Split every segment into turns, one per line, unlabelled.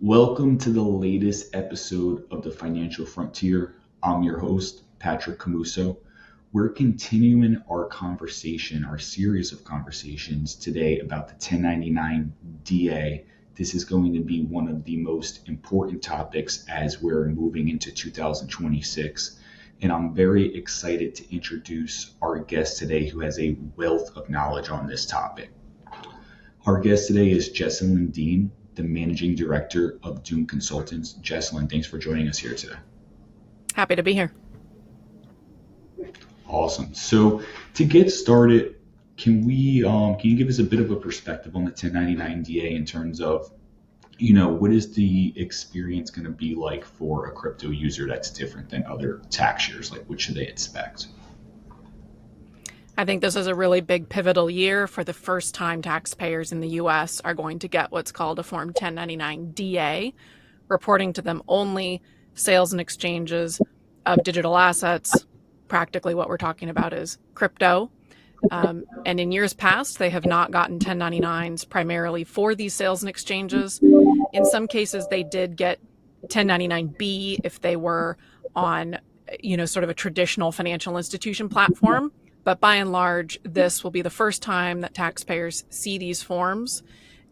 Welcome to the latest episode of the Financial Frontier. I'm your host, Patrick Camuso. We're continuing our conversation, our series of conversations today about the 1099 DA. This is going to be one of the most important topics as we're moving into 2026. And I'm very excited to introduce our guest today who has a wealth of knowledge on this topic. Our guest today is Jessalyn Dean, the Managing Director of Doom Consultants. Jessalyn, thanks for joining us here today.
Happy to be here.
Awesome. So to get started, can you give us a bit of a perspective on the 1099 DA in terms of, what is the experience going to be like for a crypto user that's different than other tax years? Like, what should they expect?
I think this is a really big pivotal year. For the first time, taxpayers in the U.S. are going to get what's called a Form 1099 DA, reporting to them only sales and exchanges of digital assets. Practically what we're talking about is crypto. And in years past, they have not gotten 1099s primarily for these sales and exchanges. In some cases, they did get 1099B if they were on, sort of a traditional financial institution platform. But by and large, this will be the first time that taxpayers see these forms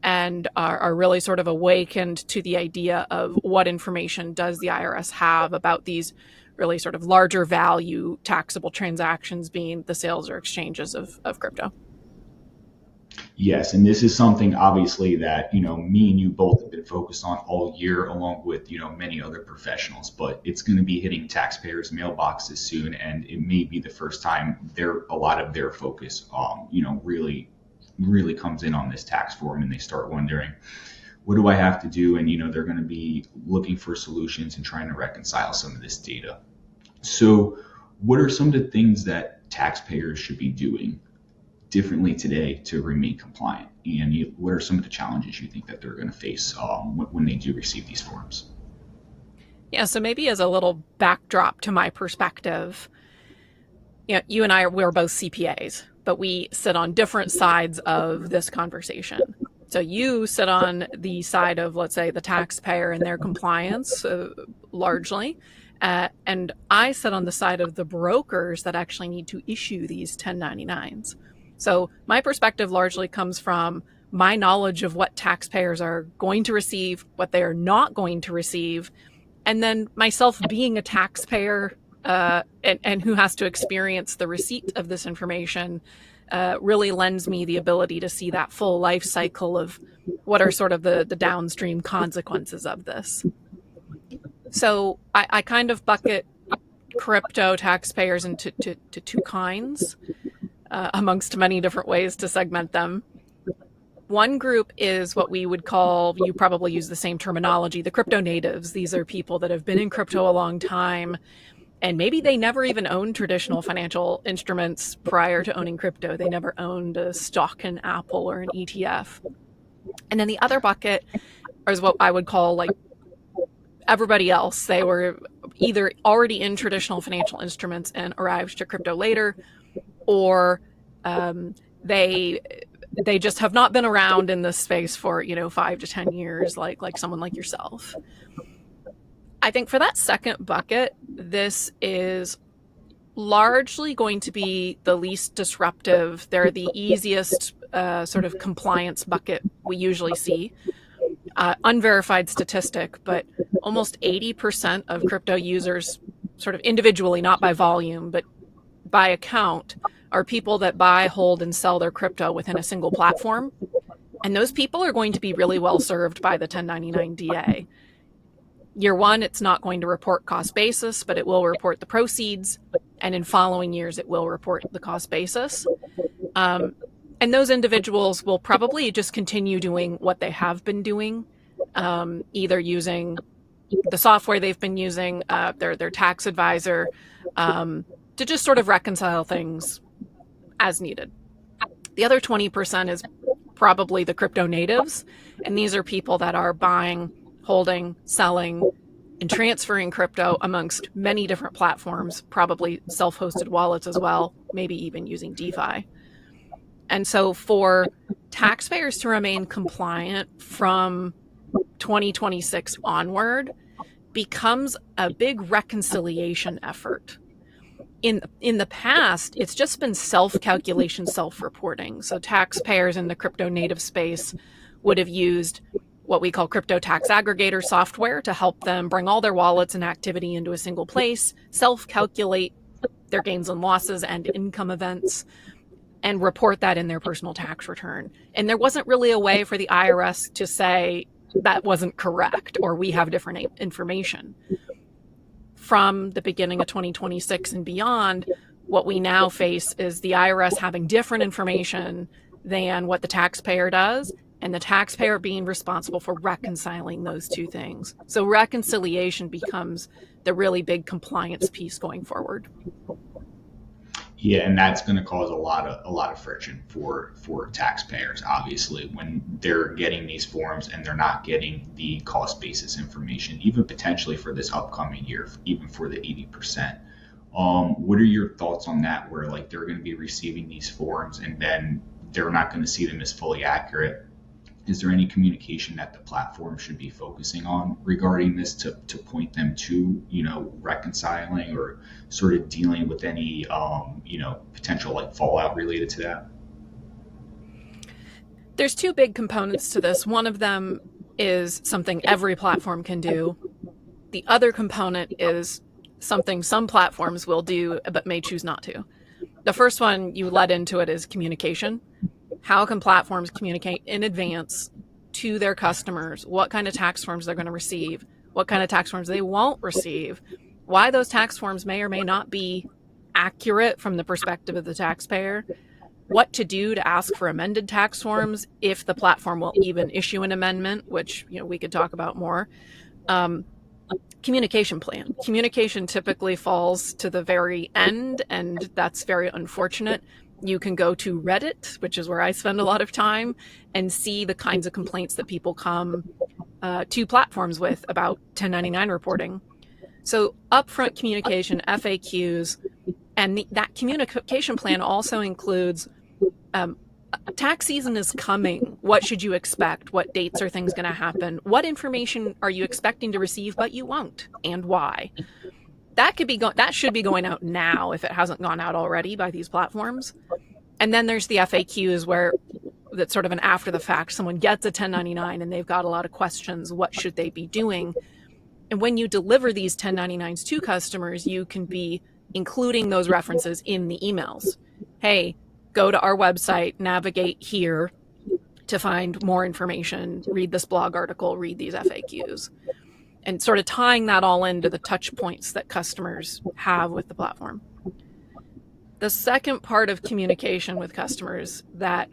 and are really sort of awakened to the idea of what information does the IRS have about these really sort of larger value taxable transactions, being the sales or exchanges of crypto.
Yes, and this is something obviously that, me and you both have been focused on all year along with, many other professionals, but it's going to be hitting taxpayers' mailboxes soon, and it may be the first time a lot of their focus, really comes in on this tax form, and they start wondering, what do I have to do? And, they're going to be looking for solutions and trying to reconcile some of this data. So what are some of the things that taxpayers should be doing differently today to remain compliant? And what are some of the challenges you think that they're going to face when they do receive these forms?
Yeah, so maybe as a little backdrop to my perspective, you and I, we're both CPAs, but we sit on different sides of this conversation. So you sit on the side of, let's say, the taxpayer and their compliance largely, and I sit on the side of the brokers that actually need to issue these 1099s. So my perspective largely comes from my knowledge of what taxpayers are going to receive, what they are not going to receive, and then myself being a taxpayer and who has to experience the receipt of this information really lends me the ability to see that full life cycle of what are sort of the downstream consequences of this. So I kind of bucket crypto taxpayers into two kinds, amongst many different ways to segment them. One group is what we would call, you probably use the same terminology, the crypto natives. These are people that have been in crypto a long time, and maybe they never even owned traditional financial instruments prior to owning crypto. They never owned a stock in Apple or an ETF. And then the other bucket is what I would call like everybody else. They were either already in traditional financial instruments and arrived to crypto later, or they just have not been around in this space for 5 to 10 years, like someone like yourself. I think for that second bucket, this is largely going to be the least disruptive. They're the easiest sort of compliance bucket we usually see. Unverified statistic, but almost 80% of crypto users, sort of individually, not by volume, but by account, are people that buy, hold, and sell their crypto within a single platform. And those people are going to be really well served by the 1099 DA. Year one, it's not going to report cost basis, but it will report the proceeds. And in following years, it will report the cost basis. And those individuals will probably just continue doing what they have been doing, either using the software they've been using, their tax advisor, to just sort of reconcile things as needed. The other 20% is probably the crypto natives. And these are people that are buying, holding, selling, and transferring crypto amongst many different platforms, probably self-hosted wallets as well, maybe even using DeFi. And so for taxpayers to remain compliant from 2026 onward becomes a big reconciliation effort. In the past, it's just been self-calculation, self-reporting. So taxpayers in the crypto native space would have used what we call crypto tax aggregator software to help them bring all their wallets and activity into a single place, self-calculate their gains and losses and income events, and report that in their personal tax return. And there wasn't really a way for the IRS to say that wasn't correct or we have different information. From the beginning of 2026 and beyond, what we now face is the IRS having different information than what the taxpayer does, and the taxpayer being responsible for reconciling those two things. So reconciliation becomes the really big compliance piece going forward.
Yeah, and that's going to cause a lot of friction for taxpayers, obviously, when they're getting these forms and they're not getting the cost basis information, even potentially for this upcoming year, even for the 80%. What are your thoughts on that, where like they're going to be receiving these forms and then they're not going to see them as fully accurate? Is there any communication that the platform should be focusing on regarding this to point them to, reconciling or sort of dealing with any, potential like fallout related to that?
There's two big components to this. One of them is something every platform can do. The other component is something some platforms will do but may choose not to. The first one you led into it is communication. How can platforms communicate in advance to their customers what kind of tax forms they're going to receive, what kind of tax forms they won't receive, why those tax forms may or may not be accurate from the perspective of the taxpayer, what to do to ask for amended tax forms if the platform will even issue an amendment, which we could talk about more. Communication plan. Communication typically falls to the very end, and that's very unfortunate. You can go to Reddit, which is where I spend a lot of time, and see the kinds of complaints that people come to platforms with about 1099 reporting. So upfront communication, FAQs, and that communication plan also includes tax season is coming. What should you expect? What dates are things going to happen? What information are you expecting to receive but you won't, and why? That should be going out now if it hasn't gone out already by these platforms. And then there's the FAQs where that's sort of an after the fact. Someone gets a 1099 and they've got a lot of questions. What should they be doing? And when you deliver these 1099s to customers, you can be including those references in the emails. Hey, go to our website, navigate here to find more information, read this blog article, read these FAQs. And sort of tying that all into the touch points that customers have with the platform. The second part of communication with customers that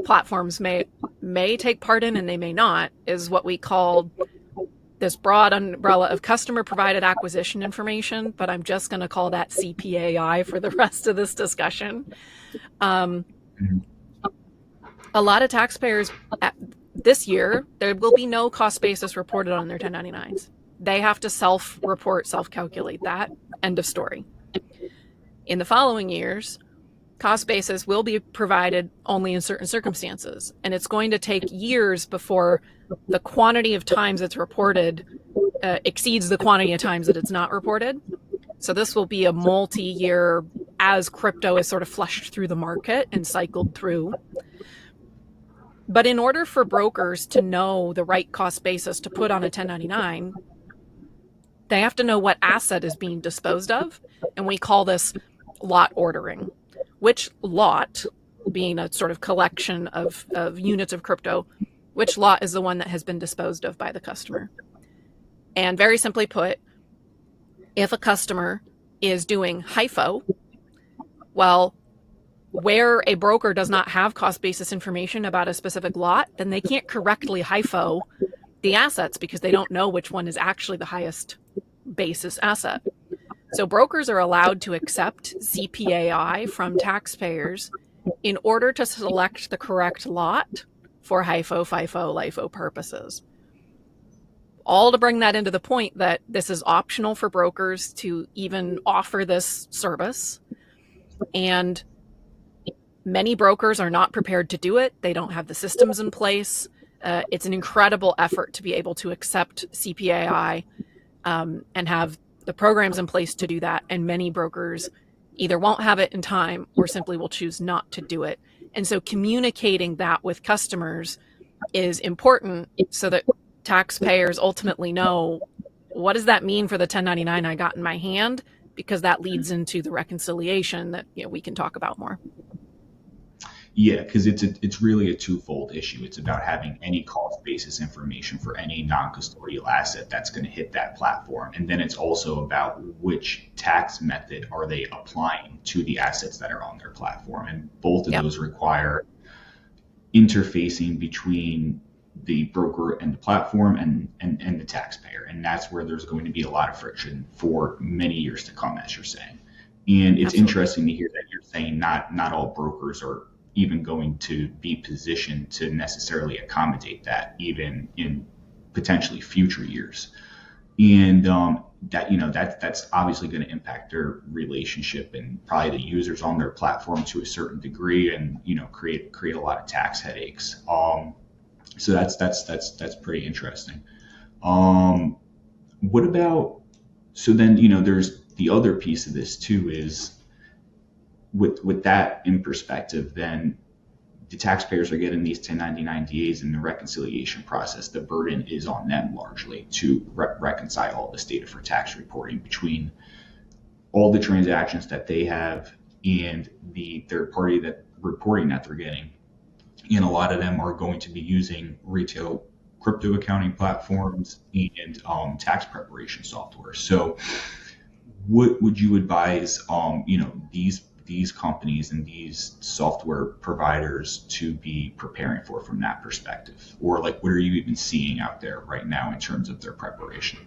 platforms may take part in and they may not is what we call this broad umbrella of customer provided acquisition information, but I'm just going to call that CPAI for the rest of this discussion. A lot of taxpayers this year, there will be no cost basis reported on their 1099s. They have to self-report, self-calculate that. End of story. In the following years, cost basis will be provided only in certain circumstances, and it's going to take years before the quantity of times it's reported exceeds the quantity of times that it's not reported. So this will be a multi-year as crypto is sort of flushed through the market and cycled through. But in order for brokers to know the right cost basis to put on a 1099, they have to know what asset is being disposed of. And we call this lot ordering. Which lot, being a sort of collection of units of crypto, which lot is the one that has been disposed of by the customer? And very simply put, if a customer is doing HIFO, well, where a broker does not have cost basis information about a specific lot, then they can't correctly HIFO the assets because they don't know which one is actually the highest basis asset. So brokers are allowed to accept CPAI from taxpayers in order to select the correct lot for HIFO, FIFO, LIFO purposes. All to bring that into the point that this is optional for brokers to even offer this service. And many brokers are not prepared to do it. They don't have the systems in place. It's an incredible effort to be able to accept CPAI and have the programs in place to do that. And many brokers either won't have it in time or simply will choose not to do it. And so communicating that with customers is important so that taxpayers ultimately know, what does that mean for the 1099 I got in my hand? Because that leads into the reconciliation that we can talk about more.
Yeah, because it's really a twofold issue. It's about having any cost basis information for any non-custodial asset that's going to hit that platform. And then it's also about which tax method are they applying to the assets that are on their platform. And both of those require interfacing between the broker and the platform and the taxpayer. And that's where there's going to be a lot of friction for many years to come, as you're saying. And it's interesting to hear that you're saying not all brokers are even going to be positioned to necessarily accommodate that, even in potentially future years. And that's obviously going to impact their relationship and probably the users on their platform to a certain degree, and create a lot of tax headaches. So that's pretty interesting. What about, so then there's the other piece of this too, is with that in perspective, then the taxpayers are getting these 1099 DAs in the reconciliation process. The burden is on them largely to reconcile all this data for tax reporting between all the transactions that they have and the third party that reporting that they're getting. And a lot of them are going to be using retail crypto accounting platforms and tax preparation software. So what would you advise these companies and these software providers to be preparing for from that perspective? Or like, what are you even seeing out there right now in terms of their preparation?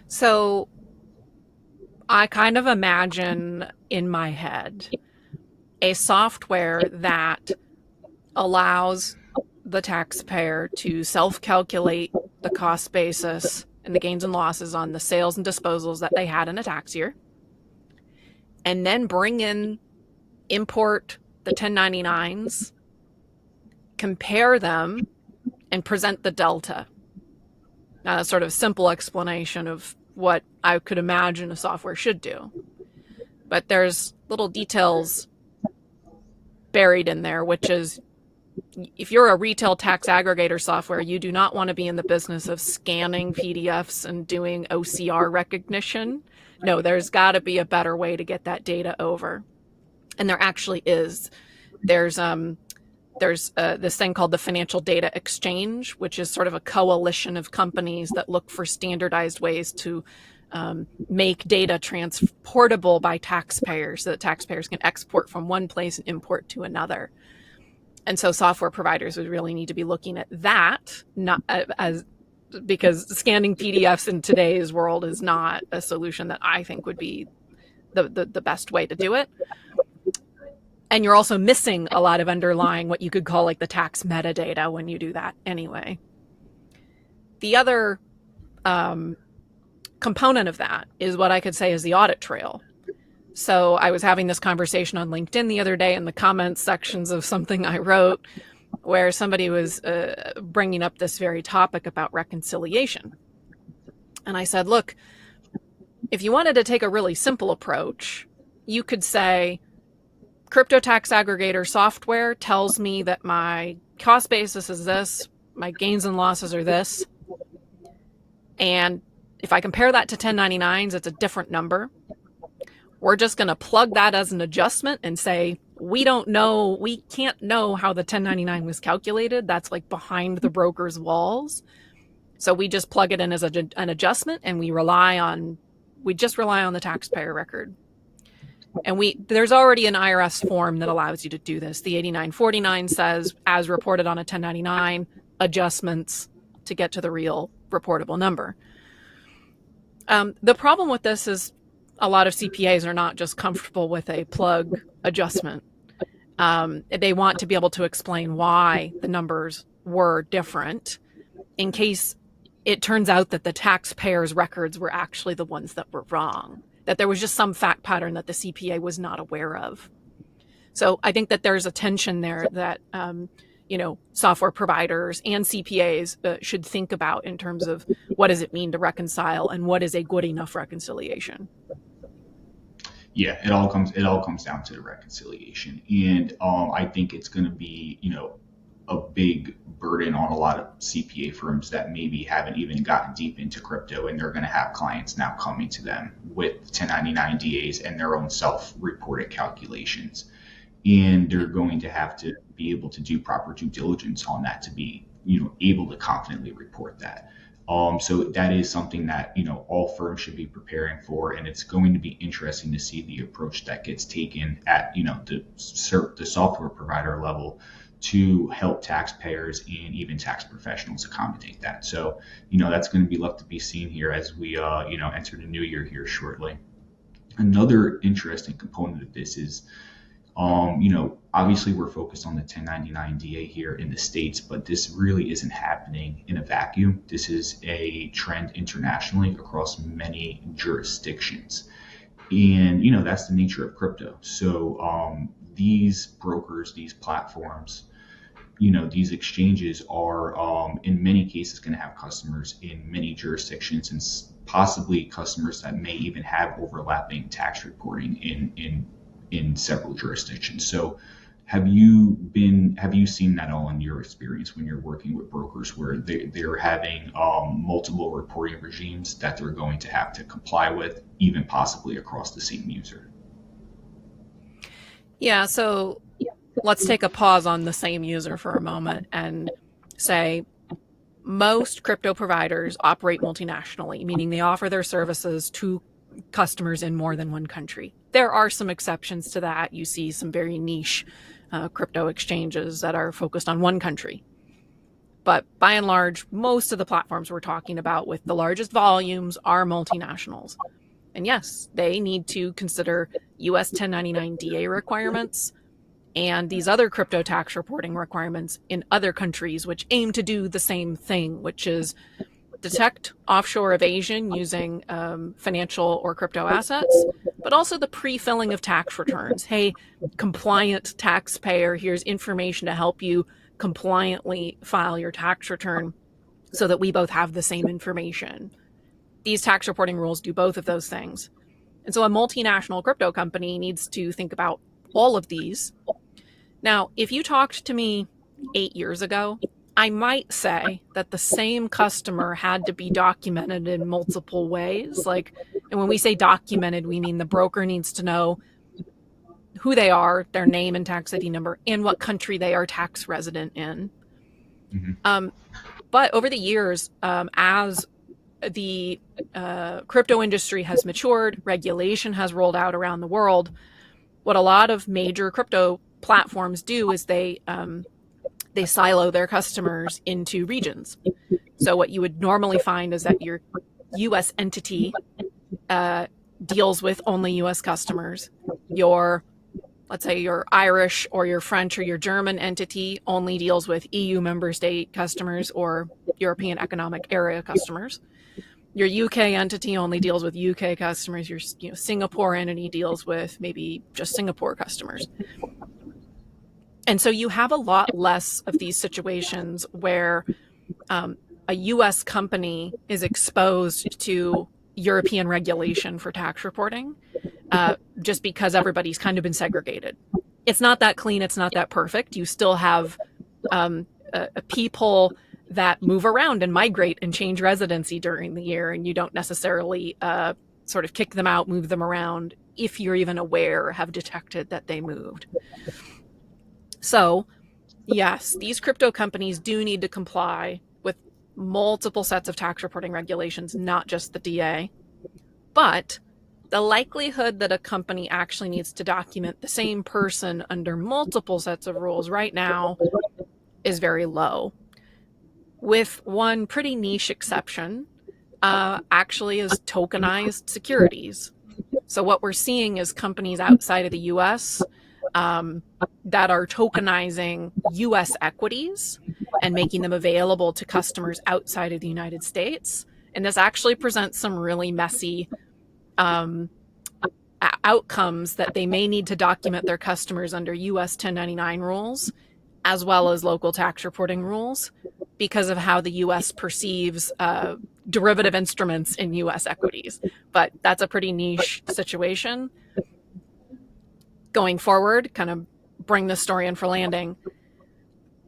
So I kind of imagine in my head a software that allows the taxpayer to self-calculate the cost basis and the gains and losses on the sales and disposals that they had in a tax year, and then import the 1099s, compare them, and present the delta. Now, that's sort of a simple explanation of what I could imagine a software should do. But there's little details buried in there, which is, if you're a retail tax aggregator software, you do not want to be in the business of scanning PDFs and doing OCR recognition. No, there's got to be a better way to get that data over. And there actually is. There's this thing called the Financial Data Exchange, which is sort of a coalition of companies that look for standardized ways to make data transportable by taxpayers so that taxpayers can export from one place and import to another. And so software providers would really need to be looking at that, not as because scanning PDFs in today's world is not a solution that I think would be the best way to do it. And you're also missing a lot of underlying what you could call like the tax metadata when you do that anyway. The other component of that is what I could say is the audit trail. So I was having this conversation on LinkedIn the other day in the comments sections of something I wrote, where somebody was bringing up this very topic about reconciliation. And I said, look, if you wanted to take a really simple approach, you could say, crypto tax aggregator software tells me that my cost basis is this, my gains and losses are this. And if I compare that to 1099s, it's a different number. We're just going to plug that as an adjustment and say, we don't know, we can't know how the 1099 was calculated. That's like behind the broker's walls. So we just plug it in as an adjustment, and we just rely on the taxpayer record. And there's already an IRS form that allows you to do this. The 8949 says, as reported on a 1099, adjustments to get to the real reportable number. The problem with this is a lot of CPAs are not just comfortable with a plug adjustment. They want to be able to explain why the numbers were different in case it turns out that the taxpayers' records were actually the ones that were wrong, that there was just some fact pattern that the CPA was not aware of. So I think that there's a tension there that software providers and CPAs should think about in terms of what does it mean to reconcile and what is a good enough reconciliation.
Yeah, it all comes down to the reconciliation, and I think it's going to be a big burden on a lot of CPA firms that maybe haven't even gotten deep into crypto, and they're going to have clients now coming to them with 1099 DAs and their own self-reported calculations, and they're going to have to be able to do proper due diligence on that to be able to confidently report that. So that is something that all firms should be preparing for, and it's going to be interesting to see the approach that gets taken at the software provider level to help taxpayers and even tax professionals accommodate that. So that's going to be left to be seen here as we enter the new year here shortly. Another interesting component of this is obviously we're focused on the 1099 DA here in the States, but this really isn't happening in a vacuum. This is a trend internationally across many jurisdictions. And, that's the nature of crypto. So these brokers, these platforms, these exchanges are in many cases going to have customers in many jurisdictions and possibly customers that may even have overlapping tax reporting in several jurisdictions. So have you seen that all in your experience when you're working with brokers where they're having multiple reporting regimes that they're going to have to comply with, even possibly across the same user?
Yeah, so let's take a pause on the same user for a moment and say most crypto providers operate multinationally, meaning they offer their services to customers in more than one country. There are some exceptions to that. You see some very niche crypto exchanges that are focused on one country. But by and large, most of the platforms we're talking about with the largest volumes are multinationals. And yes, they need to consider US 1099 DA requirements and these other crypto tax reporting requirements in other countries, which aim to do the same thing, which is detect offshore evasion using financial or crypto assets, but also the pre-filling of tax returns. Hey, compliant taxpayer, here's information to help you compliantly file your tax return so that we both have the same information. These tax reporting rules do both of those things. And so a multinational crypto company needs to think about all of these. Now, if you talked to me 8 years ago, I might say that the same customer had to be documented in multiple ways. And when we say documented, we mean the broker needs to know who they are, their name and tax ID number, and what country they are tax resident in. Mm-hmm. But over the years, as the crypto industry has matured, regulation has rolled out around the world, what a lot of major crypto platforms do is they silo their customers into regions. So what you would normally find is that your U.S. entity deals with only U.S. customers. Let's say your Irish or your French or your German entity only deals with EU member state customers or European Economic Area customers. Your UK entity only deals with UK customers. Your Singapore entity deals with maybe just Singapore customers. And so you have a lot less of these situations where a US company is exposed to European regulation for tax reporting just because everybody's kind of been segregated. It's not that clean. It's not that perfect. You still have people that move around and migrate and change residency during the year, and you don't necessarily sort of kick them out, move them around if you're even aware or have detected that they moved. So, yes, these crypto companies do need to comply with multiple sets of tax reporting regulations, not just the DA. But the likelihood that a company actually needs to document the same person under multiple sets of rules right now is very low. With one pretty niche exception, actually is tokenized securities. So what we're seeing is companies outside of the US that are tokenizing US equities and making them available to customers outside of the United States. And this actually presents some really messy outcomes that they may need to document their customers under US 1099 rules as well as local tax reporting rules because of how the US perceives derivative instruments in US equities. But that's a pretty niche situation. Going forward, kind of bring this story in for landing,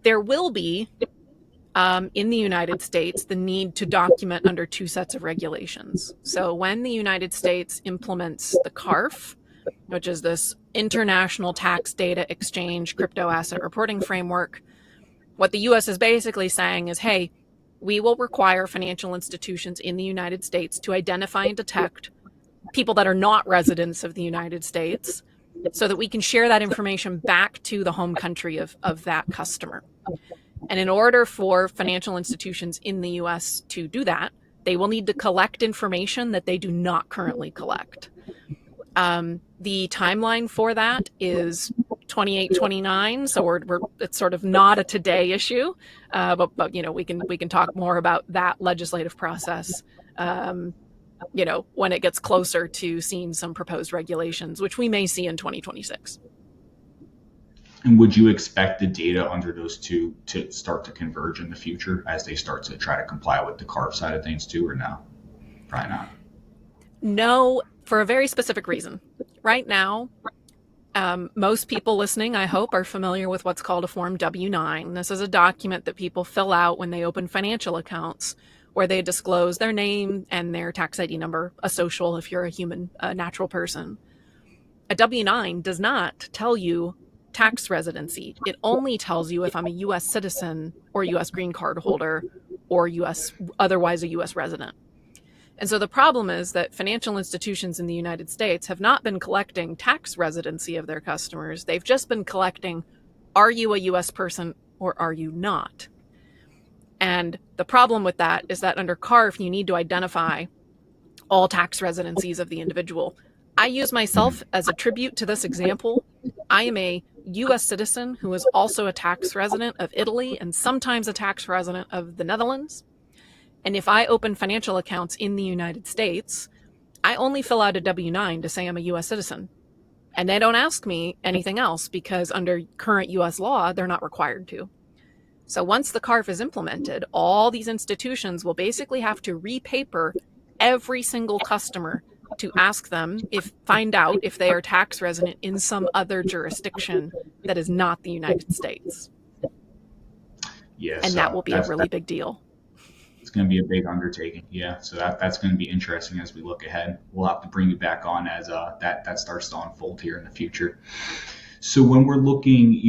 there will be, in the United States, the need to document under two sets of regulations. So when the United States implements the CARF, which is this International Tax Data Exchange Crypto Asset Reporting Framework, what the US is basically saying is, hey, we will require financial institutions in the United States to identify and detect people that are not residents of the United States so that we can share that information back to the home country of that customer. And in order for financial institutions in the US to do that, they will need to collect information that they do not currently collect. The timeline for that is 28, 29. So it's sort of not a today issue, but we can talk more about that legislative process, when it gets closer to seeing some proposed regulations, which we may see in 2026.
And would you expect the data under those two to start to converge in the future as they start to try to comply with the CARF side of things too, or no? Probably not.
No, for a very specific reason. Right now, most people listening, I hope, are familiar with what's called a Form W-9. This is a document that people fill out when they open financial accounts, where they disclose their name and their tax ID number, a social if you're a natural person. A W-9 does not tell you tax residency. It only tells you if I'm a U.S. citizen or U.S. green card holder or otherwise a U.S. resident. And so the problem is that financial institutions in the United States have not been collecting tax residency of their customers. They've just been collecting, are you a U.S. person or are you not? And the problem with that is that under CARF, you need to identify all tax residencies of the individual. I use myself as a tribute to this example. I am a U.S. citizen who is also a tax resident of Italy and sometimes a tax resident of the Netherlands. And if I open financial accounts in the United States, I only fill out a W-9 to say I'm a U.S. citizen. And they don't ask me anything else because under current U.S. law, they're not required to. So once the CARF is implemented, all these institutions will basically have to repaper every single customer to ask them find out if they are tax resident in some other jurisdiction that is not the United States.
Yes,
and that will be a really big deal.
It's going to be a big undertaking. Yeah, so that's going to be interesting as we look ahead. We'll have to bring you back on as that starts to unfold here in the future. So when we're looking,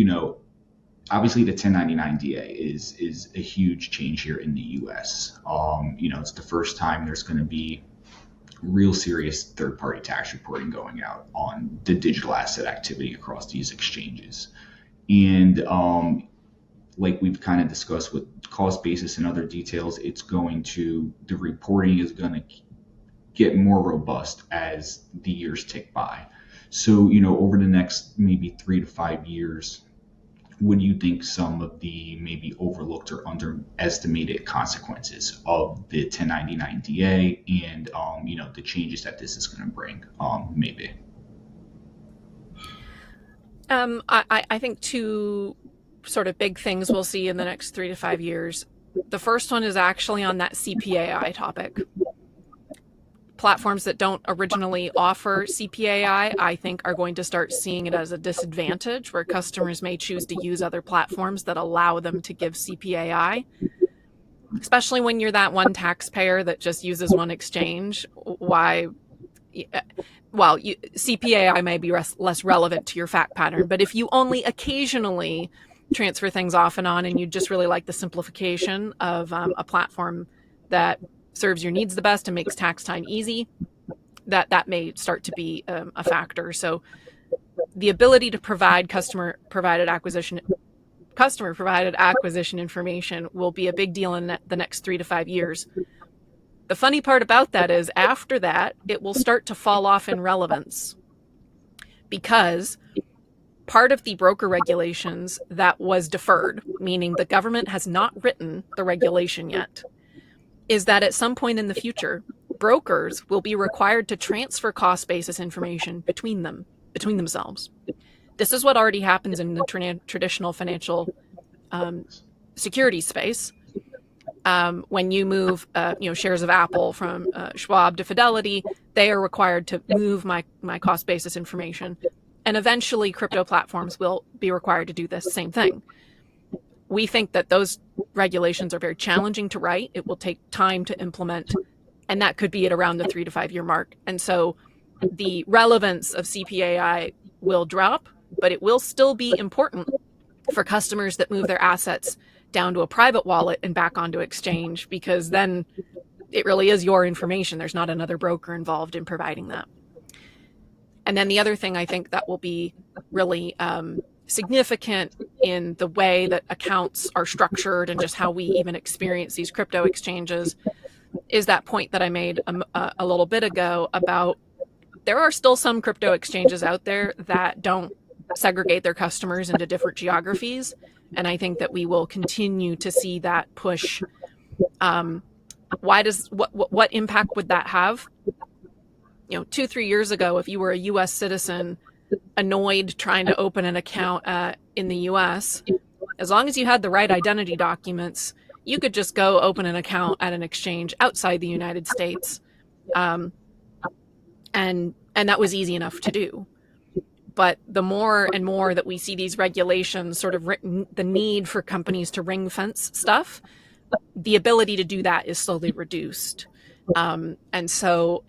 obviously the 1099 DA is a huge change here in the U.S. It's the first time there's going to be real serious third-party tax reporting going out on the digital asset activity across these exchanges. And like we've kind of discussed with cost basis and other details, the reporting is going to get more robust as the years tick by. So, over the next maybe 3 to 5 years, what do you think some of the maybe overlooked or underestimated consequences of the 1099 DA and, the changes that this is going to bring maybe?
I think two sort of big things we'll see in the next 3 to 5 years. The first one is actually on that CPAI topic. Platforms that don't originally offer CPAI, I think, are going to start seeing it as a disadvantage, where customers may choose to use other platforms that allow them to give CPAI, especially when you're that one taxpayer that just uses one exchange. CPAI may be less relevant to your fact pattern, but if you only occasionally transfer things off and on and you just really like the simplification of a platform that serves your needs the best and makes tax time easy, that may start to be a factor. So the ability to provide customer provided acquisition information will be a big deal in the next 3 to 5 years. The funny part about that is after that, it will start to fall off in relevance, because part of the broker regulations that was deferred, meaning the government has not written the regulation yet, is that at some point in the future, brokers will be required to transfer cost basis information between themselves. This is what already happens in the traditional financial security space. When you move, shares of Apple from Schwab to Fidelity, they are required to move my cost basis information. And eventually crypto platforms will be required to do this same thing. We think that those regulations are very challenging to write. It will take time to implement, and that could be at around the 3 to 5 year mark. And so the relevance of CPAI will drop, but it will still be important for customers that move their assets down to a private wallet and back onto exchange, because then it really is your information. There's not another broker involved in providing that. And then the other thing I think that will be really significant in the way that accounts are structured and just how we even experience these crypto exchanges is that point that I made a little bit ago about there are still some crypto exchanges out there that don't segregate their customers into different geographies. And I think that we will continue to see that push. What impact would that have? 2-3 years ago, if you were a US citizen annoyed trying to open an account in the US, as long as you had the right identity documents, you could just go open an account at an exchange outside the United States. And that was easy enough to do. But the more and more that we see these regulations, sort of the need for companies to ring fence stuff, the ability to do that is slowly reduced. And so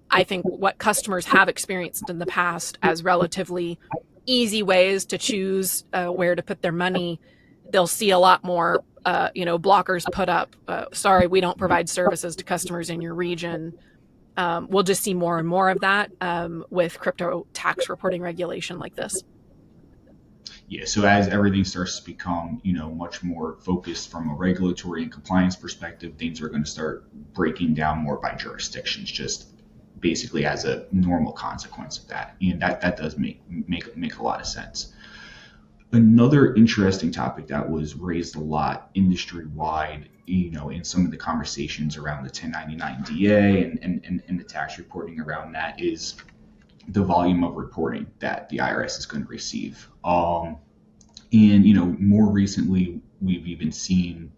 I think what customers have experienced in the past as relatively easy ways to choose where to put their money, they'll see a lot more, blockers put up. Sorry, we don't provide services to customers in your region. We'll just see more and more of that with crypto tax reporting regulation like this.
Yeah, so as everything starts to become, much more focused from a regulatory and compliance perspective, things are going to start breaking down more by jurisdictions, just basically as a normal consequence of that. And that does make a lot of sense. Another interesting topic that was raised a lot industry-wide, in some of the conversations around the 1099 DA and the tax reporting around that, is the volume of reporting that the IRS is going to receive. More recently, we've even seen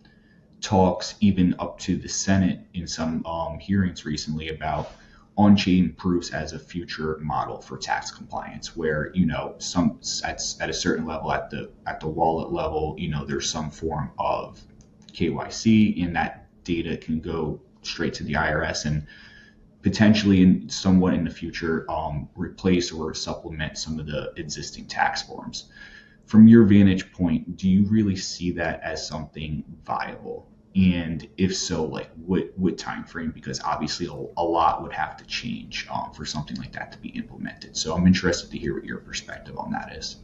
talks even up to the Senate in some hearings recently about on-chain proofs as a future model for tax compliance, where some at a certain level, at the wallet level, there's some form of KYC, and that data can go straight to the IRS and potentially somewhat in the future replace or supplement some of the existing tax forms. From your vantage point, do you really see that as something viable? And if so, like what time frame? Because obviously a lot would have to change for something like that to be implemented. So I'm interested to hear what your perspective on that is.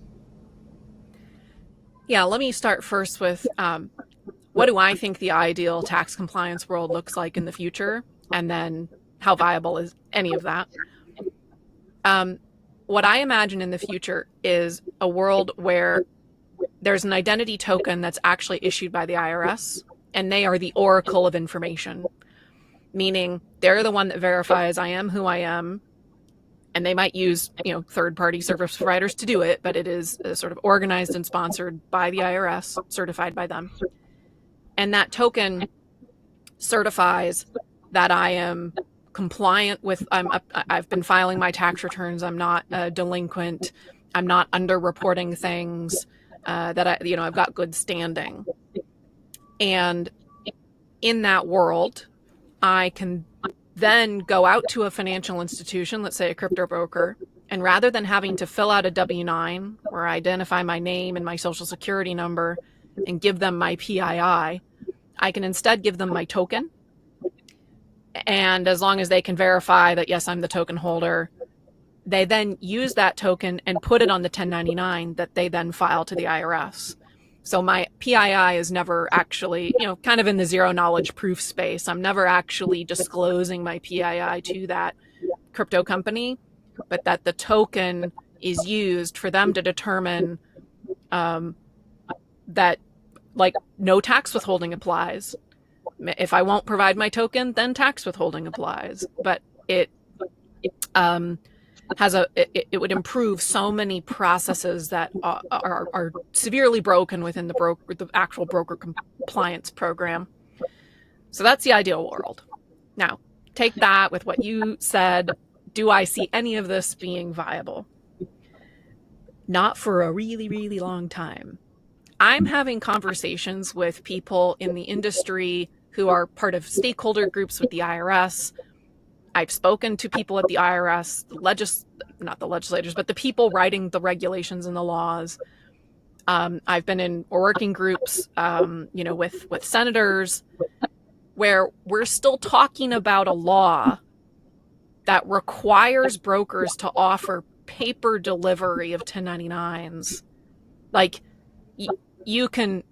Yeah, let me start first with what do I think the ideal tax compliance world looks like in the future, and then how viable is any of that. What I imagine in the future is a world where there's an identity token that's actually issued by the IRS, and they are the oracle of information, meaning they're the one that verifies I am who I am, and they might use third-party service providers to do it, but it is sort of organized and sponsored by the IRS, certified by them. And that token certifies that I am compliant with, I've been filing my tax returns, I'm not delinquent, I'm not underreporting things, that I've got good standing. And in that world, I can then go out to a financial institution, let's say a crypto broker, and rather than having to fill out a W-9 where I identify my name and my social security number and give them my PII, I can instead give them my token. And as long as they can verify that, yes, I'm the token holder, they then use that token and put it on the 1099 that they then file to the IRS. So my PII is never actually, kind of in the zero knowledge proof space. I'm never actually disclosing my PII to that crypto company, but that the token is used for them to determine that no tax withholding applies. If I won't provide my token, then tax withholding applies. But it would improve so many processes that are severely broken within the actual broker compliance program. So that's the ideal world. Now, take that with what you said. Do I see any of this being viable? Not for a really, really long time. I'm having conversations with people in the industry who are part of stakeholder groups with the IRS. I've spoken to people at the IRS, not the legislators, but the people writing the regulations and the laws. I've been in working groups, with senators, where we're still talking about a law that requires brokers to offer paper delivery of 1099s. Like, you can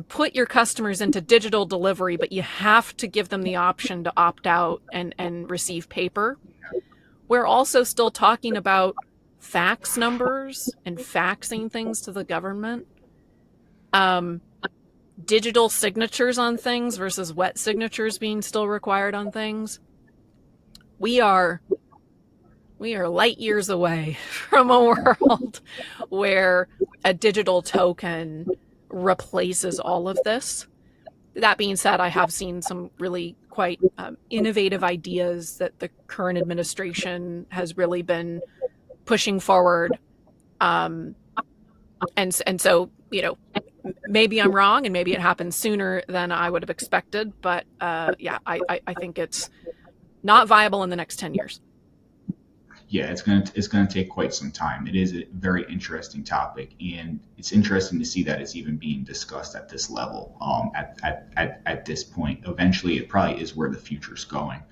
put your customers into digital delivery, but you have to give them the option to opt out and receive paper. We're also still talking about fax numbers and faxing things to the government. Digital signatures on things versus wet signatures being still required on things. We are light years away from a world where a digital token replaces all of this. That being said, I have seen some really quite innovative ideas that the current administration has really been pushing forward. And so, maybe I'm wrong and maybe it happens sooner than I would have expected. But I think it's not viable in the next 10 years.
Yeah, it's gonna take quite some time. It is a very interesting topic, and it's interesting to see that it's even being discussed at this level. At this point, eventually, it probably is where the future's going.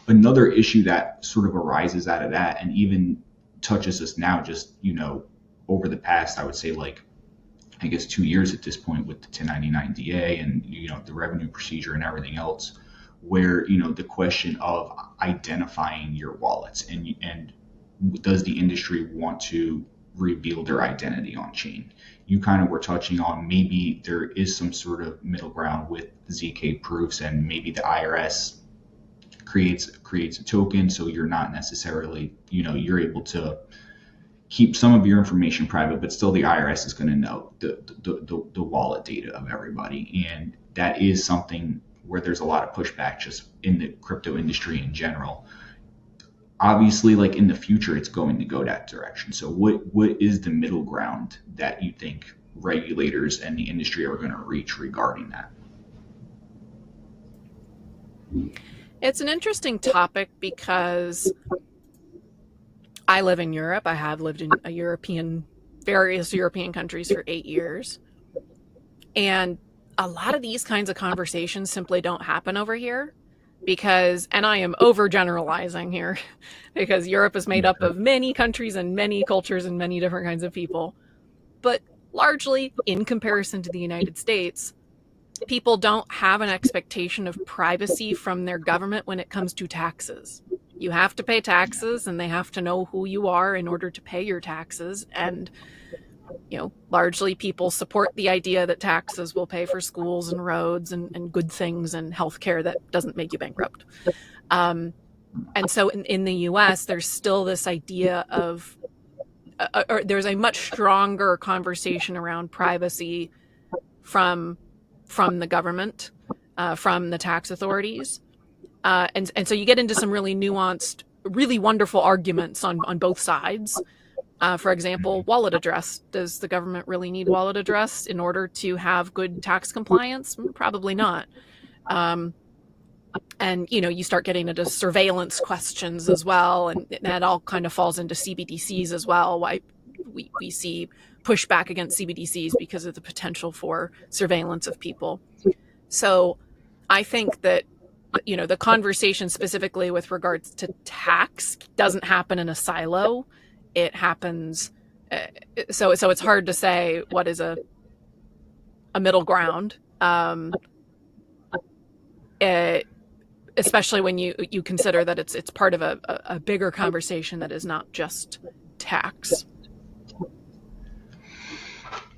Another issue that sort of arises out of that, and even touches us now, just over the past, I would say, like, I guess 2 years at this point, with the 1099 DA and the revenue procedure and everything else, where the question of identifying your wallets and does the industry want to reveal their identity on chain? You kind of were touching on maybe there is some sort of middle ground with ZK proofs, and maybe the IRS creates a token, so you're not necessarily, you're able to keep some of your information private, but still the IRS is going to know the wallet data of everybody. And that is something where there's a lot of pushback just in the crypto industry in general. Obviously, like, in the future, it's going to go that direction. So what is the middle ground that you think regulators and the industry are going to reach regarding that?
It's an interesting topic because I live in Europe. I have lived in various European countries for 8 years. And a lot of these kinds of conversations simply don't happen over here because, and I am overgeneralizing here, because Europe is made up of many countries and many cultures and many different kinds of people. But largely, in comparison to the United States, people don't have an expectation of privacy from their government when it comes to taxes. You have to pay taxes, and they have to know who you are in order to pay your taxes. And, largely people support the idea that taxes will pay for schools and roads and good things and healthcare that doesn't make you bankrupt. And so in the US, there's still this idea of, there's a much stronger conversation around privacy from the government, from the tax authorities. And so you get into some really nuanced, really wonderful arguments on both sides. For example, wallet address. Does the government really need wallet address in order to have good tax compliance? Probably not. And, you start getting into surveillance questions as well. And that all kind of falls into CBDCs as well. Why we see pushback against CBDCs because of the potential for surveillance of people. So I think that, the conversation specifically with regards to tax doesn't happen in a silo. It happens. So it's hard to say what is a middle ground, especially when you consider that it's part of a bigger conversation that is not just tax.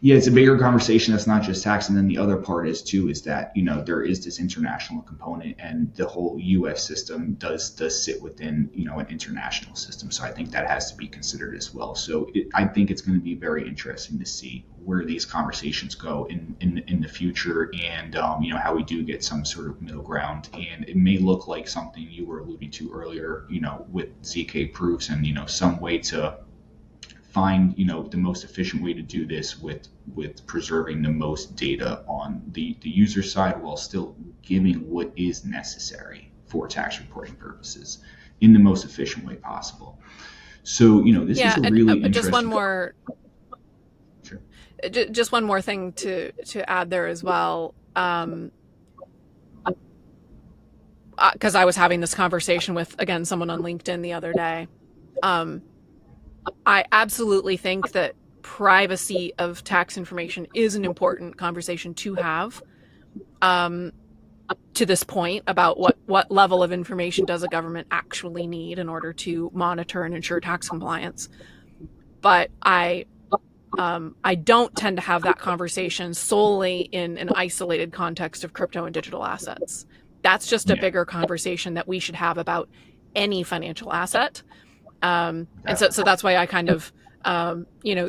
Yeah, it's a bigger conversation that's not just tax. And then the other part is too is that there is this international component, and the whole U.S. system does sit within an international system. So I think that has to be considered as well. So I think it's going to be very interesting to see where these conversations go in the future, and how we do get some sort of middle ground. And it may look like something you were alluding to earlier, with ZK proofs, and some way to find the most efficient way to do this with preserving the most data on the user side, while still giving what is necessary for tax reporting purposes in the most efficient way possible. So this is a really interesting.
Just one more thing to add there as well, because I was having this conversation with, again, someone on LinkedIn the other day. I absolutely think that privacy of tax information is an important conversation to have, to this point about what level of information does a government actually need in order to monitor and ensure tax compliance. But I don't tend to have that conversation solely in an isolated context of crypto and digital assets. That's just a bigger conversation that we should have about any financial asset. And so that's why I kind of,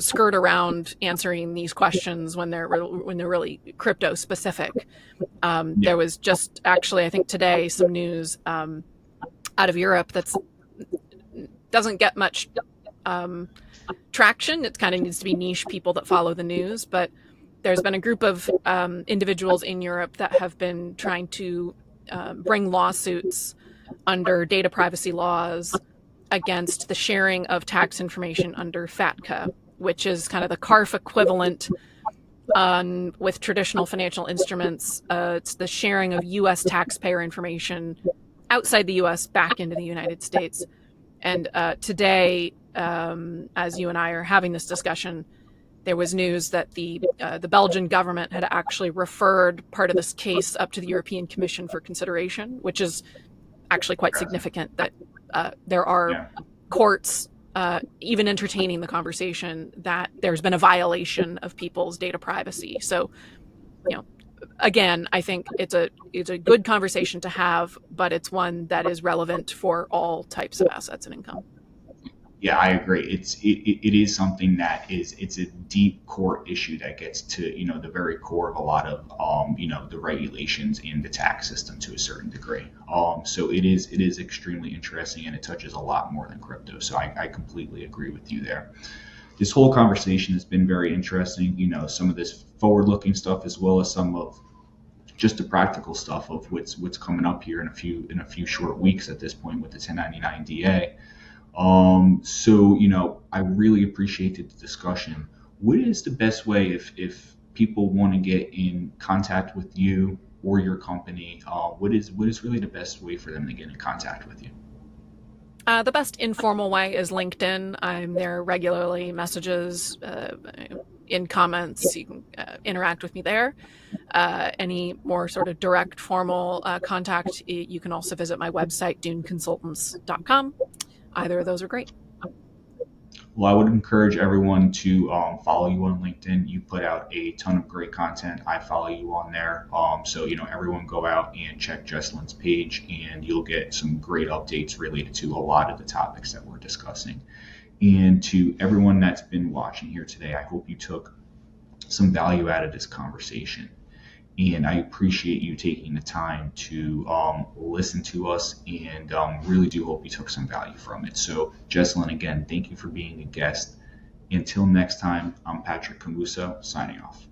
skirt around answering these questions when they're really crypto specific. There was just actually, I think today, some news out of Europe that's doesn't get much traction. It kind of needs to be niche people that follow the news, but there's been a group of individuals in Europe that have been trying to bring lawsuits under data privacy laws against the sharing of tax information under FATCA, which is kind of the CARF equivalent with traditional financial instruments. It's the sharing of U.S. taxpayer information outside the U.S. back into the United States. And today, as you and I are having this discussion, there was news that the Belgian government had actually referred part of this case up to the European Commission for consideration, which is actually quite significant that there are courts even entertaining the conversation that there's been a violation of people's data privacy. So, again, I think it's a good conversation to have, but it's one that is relevant for all types of assets and income.
Yeah, I agree. It is something that it's a deep core issue that gets to the very core of a lot of the regulations in the tax system to a certain degree. So it is extremely interesting, and it touches a lot more than crypto. So I completely agree with you there. This whole conversation has been very interesting. Some of this forward-looking stuff, as well as some of just the practical stuff of what's coming up here in a few short weeks at this point with the 1099 DA. So, I really appreciated the discussion. What is the best way if people want to get in contact with you or your company? What is really the best way for them to get in contact with you?
The best informal way is LinkedIn. I'm there regularly, messages, in comments. You can interact with me there. Any more sort of direct, formal contact, you can also visit my website, duneconsultants.com. Either of those are great.
Well, I would encourage everyone to follow you on LinkedIn. You put out a ton of great content. I follow you on there. So, everyone go out and check Jessalyn's page, and you'll get some great updates related to a lot of the topics that we're discussing. And to everyone that's been watching here today, I hope you took some value out of this conversation. And I appreciate you taking the time to listen to us, and really do hope you took some value from it. So, Jessalyn, again, thank you for being a guest. Until next time, I'm Patrick Camuso, signing off.